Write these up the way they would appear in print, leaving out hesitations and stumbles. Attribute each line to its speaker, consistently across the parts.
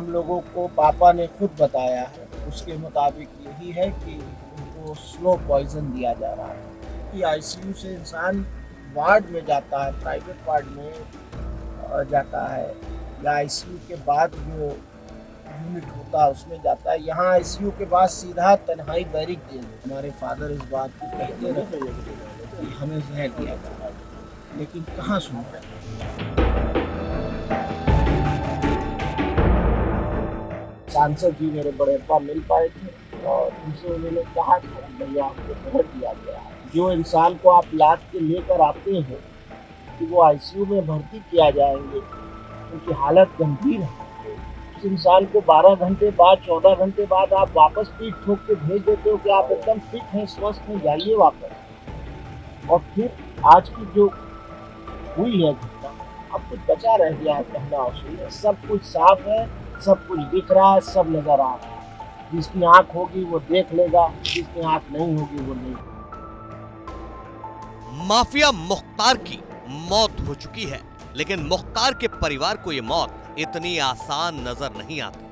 Speaker 1: हम लोगों को पापा ने खुद बताया है, उसके मुताबिक यही है कि उनको स्लो पॉइजन दिया जा रहा है कि आईसीयू से इंसान वार्ड में जाता है, प्राइवेट वार्ड में जाता है, या आईसीयू के बाद जो यूनिट होता है उसमें जाता है। यहाँ आईसीयू के बाद सीधा तन्हाई बैरिक जेल। हमारे फादर इस बात को कहते रहे कि हमें जहर दिया गया, लेकिन कहाँ सुन रहे। सांसद जी मेरे बड़े अब्बा मिल पाए थे और उनसे उन्होंने कहा था कि भैया हमको जहर दिया गया है। जो इंसान को आप लाद के लेकर आते हो कि वो आईसीयू में भर्ती किया जाएंगे, उनकी हालत गंभीर है। उस इंसान को 12 घंटे बाद, 14 घंटे बाद आप वापस पीठ ठोक के भेज देते हो कि आप एकदम फिट हैं, स्वस्थ हैं, जाइए वापस। और फिर आज की जो हुई है घटना, अब कुछ बचा रह गया है कहना और सुनना। सब कुछ साफ है, सब कुछ दिख रहा है, सब नजर आ रहा है। जिसकी आंख होगी वो देख लेगा, जिसकी आंख नहीं होगी वो नहीं।
Speaker 2: माफिया मुख्तार की मौत हो चुकी है, लेकिन मुख्तार के परिवार को ये मौत इतनी आसान नजर नहीं आती।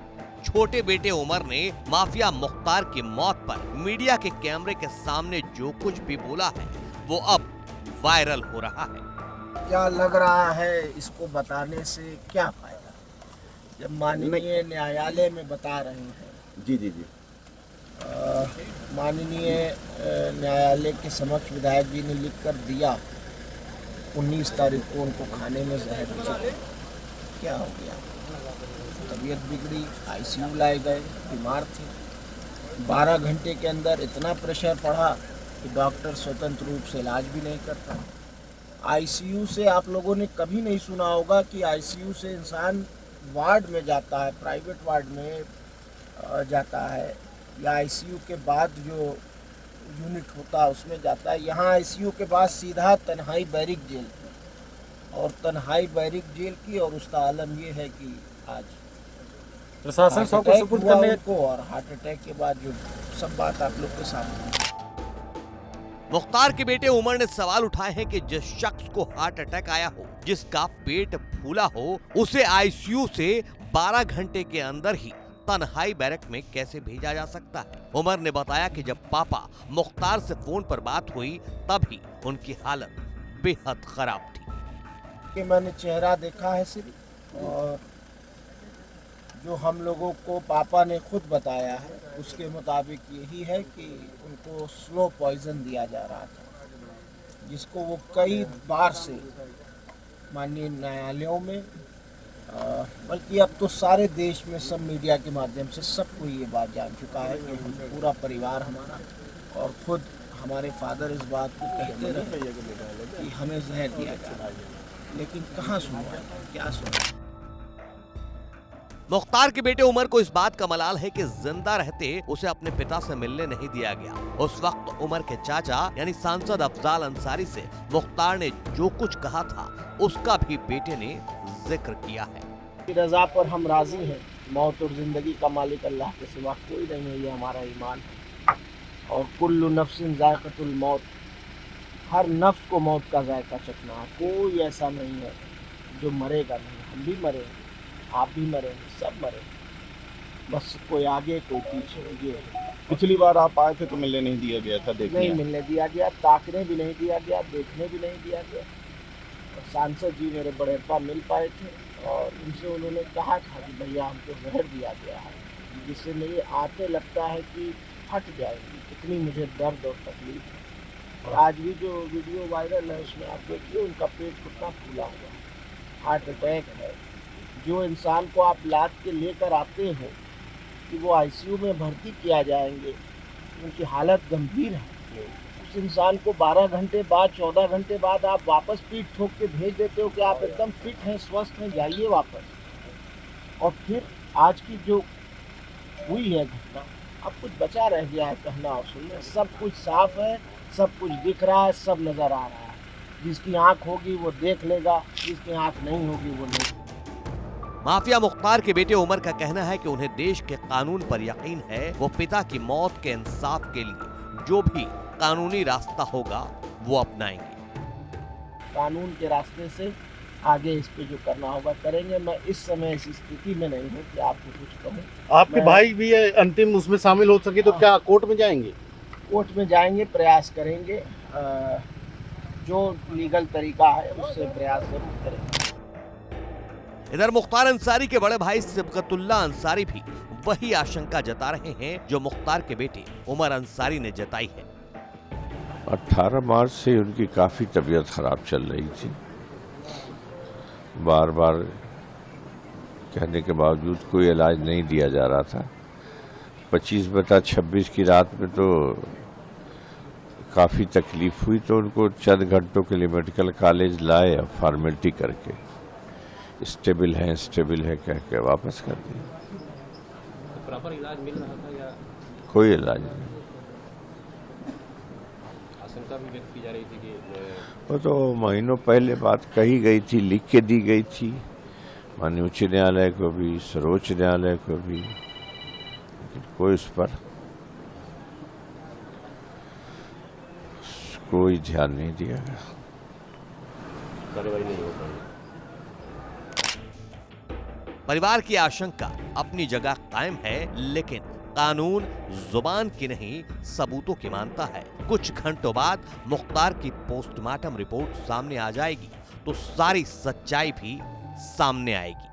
Speaker 2: छोटे बेटे उमर ने माफिया मुख्तार की मौत पर मीडिया के कैमरे के सामने जो कुछ भी बोला है वो अब वायरल हो रहा है।
Speaker 1: क्या लग रहा है इसको बताने से क्या फायदा, जब माननीय न्यायालय में बता रहे हैं।
Speaker 3: जी जी जी।
Speaker 1: माननीय न्यायालय के समक्ष विधायक जी ने लिख कर दिया 19 तारीख को उनको खाने में जहर दिया। क्या हो गया, तबीयत बिगड़ी, आईसीयू लाए गए, बीमार थे। 12 घंटे के अंदर इतना प्रेशर पड़ा कि डॉक्टर स्वतंत्र रूप से इलाज भी नहीं करता। आईसीयू से आप लोगों ने कभी नहीं सुना होगा कि आईसीयू से इंसान वार्ड में जाता है, प्राइवेट वार्ड में जाता है, या आईसीयू के बाद जो यूनिट होता है उसमें जाता है। यहाँ आईसीयू के बाद सीधा तन्हाई बैरिक जेल, और तन्हाई बैरिक जेल की, और उसका आलम ये है कि आज
Speaker 3: प्रशासन सबको सुपुर्द करने
Speaker 1: को, और हार्ट अटैक के बाद जो सब बात आप लोग के सामने।
Speaker 2: मुख्तार के बेटे उमर ने सवाल उठाए हैं कि जिस शख्स को हार्ट अटैक आया हो, जिसका पेट फूला हो, उसे आईसीयू से 12 घंटे के अंदर ही तन्हाई बैरक में कैसे भेजा जा सकता है। उमर ने बताया कि जब पापा मुख्तार से फोन पर बात हुई तभी उनकी हालत बेहद खराब थी।
Speaker 1: कि मैंने चेहरा देखा है सिर्फ, और जो हम लोगों को पापा ने खुद बताया है उसके मुताबिक यही है कि उनको स्लो पॉइजन दिया जा रहा था, जिसको वो कई बार से माननीय न्यायालयों में, बल्कि अब तो सारे देश में सब मीडिया के माध्यम से सबको ये बात जान चुका है कि पूरा परिवार हमारा और खुद हमारे फादर इस बात को कहते रहे कि हमें जहर दिया जा रहा है, लेकिन कहाँ सुन रहे हैं, क्या सुन रहे हैं।
Speaker 2: मुख्तार के बेटे उमर को इस बात का मलाल है कि जिंदा रहते उसे अपने पिता से मिलने नहीं दिया गया। उस वक्त उमर के चाचा यानी सांसद अफजाल अंसारी से मुख्तार ने जो कुछ कहा था उसका भी बेटे ने जिक्र किया है।
Speaker 1: रजा पर हम राजी हैं, मौत और जिंदगी का मालिक अल्लाह के सिवा कोई नहीं है, ये हमारा ईमान है। और कुल्लु नफ्सिन जायक़तुल मौत, हर नफ्स को मौत का जायका चखना है। कोई ऐसा नहीं है जो मरेगा नहीं। हम भी मरे, आप भी मरे, सब मरे, बस कोई आगे कोई पीछे। ये
Speaker 3: पिछली बार आप आए थे तो मिलने नहीं दिया गया था, देखने
Speaker 1: नहीं मिलने दिया गया, ताकने भी नहीं दिया गया, देखने भी नहीं दिया गया। और सांसद जी मेरे बड़े अब्बा मिल पाए थे और उनसे उन्होंने कहा था कि भैया हमको जहर दिया गया है, जिससे मेरे आते लगता है कि फट जाएगी, इतनी मुझे दर्द और तकलीफ है। और आज भी जो वीडियो वायरल है उसमें आप देखिए उनका पेट कितना फूला हुआ है, हार्ट अटैक है। जो इंसान को आप लाद के लेकर आते हो कि वो आईसीयू में भर्ती किया जाएंगे, उनकी हालत गंभीर है। उस इंसान को 12 घंटे बाद, 14 घंटे बाद आप वापस पीठ ठोक के भेज देते हो कि आप एकदम फिट हैं, स्वस्थ हैं, जाइए वापस। और फिर आज की जो हुई है घटना, अब कुछ बचा रह गया है कहना और सुनना। सब कुछ साफ है, सब कुछ दिख रहा है, सब नज़र आ रहा है। जिसकी आंख होगी वो देख लेगा, जिसकी आंख नहीं होगी वो नहीं।
Speaker 2: माफिया मुख्तार के बेटे उमर का कहना है कि उन्हें देश के कानून पर यकीन है। वो पिता की मौत के इंसाफ के लिए जो भी कानूनी रास्ता होगा वो अपनाएंगे।
Speaker 1: कानून के रास्ते से आगे इस पे जो करना होगा करेंगे। मैं इस समय इस स्थिति में नहीं हूँ कि आपको कुछ कहूँ।
Speaker 4: आपके
Speaker 1: मैं-
Speaker 4: भाई भी अंतिम उसमें शामिल हो सके तो क्या कोर्ट में जाएंगे?
Speaker 1: कोर्ट में जाएंगे, प्रयास करेंगे, जो लीगल तरीका है उससे प्रयास जरूर करेंगे।
Speaker 2: इधर मुख्तार अंसारी के बड़े भाई सिबकतुल्ला अंसारी भी वही आशंका जता रहे हैं जो मुख्तार के बेटे उमर अंसारी ने जताई है।
Speaker 5: 18 मार्च से उनकी काफ़ी तबीयत खराब चल रही थी। बार बार कहने के बावजूद कोई इलाज नहीं दिया जा रहा था। 25/26 की रात में तो काफ़ी तकलीफ हुई, तो उनको चंद घंटों के लिए मेडिकल कॉलेज लाए, फॉर्मेलिटी करके स्टेबल है कह के वापस कर दिया।
Speaker 6: तो प्रॉपर इलाज मिल रहा था या
Speaker 5: कोई इलाज नहीं।
Speaker 6: आशंका भी व्यक्त की जा रही थी कि
Speaker 5: वो तो महीनों पहले बात कही गई थी, लिख के दी गई थी माननीय उच्च न्यायालय को भी, सर्वोच्च न्यायालय को भी, लेकिन कोई उस पर कोई ध्यान नहीं दिया गया।
Speaker 6: कार्रवाई नहीं हो पाई।
Speaker 2: परिवार की आशंका अपनी जगह कायम है, लेकिन कानून जुबान की नहीं सबूतों की मानता है। कुछ घंटों बाद मुख्तार की पोस्टमार्टम रिपोर्ट सामने आ जाएगी तो सारी सच्चाई भी सामने आएगी।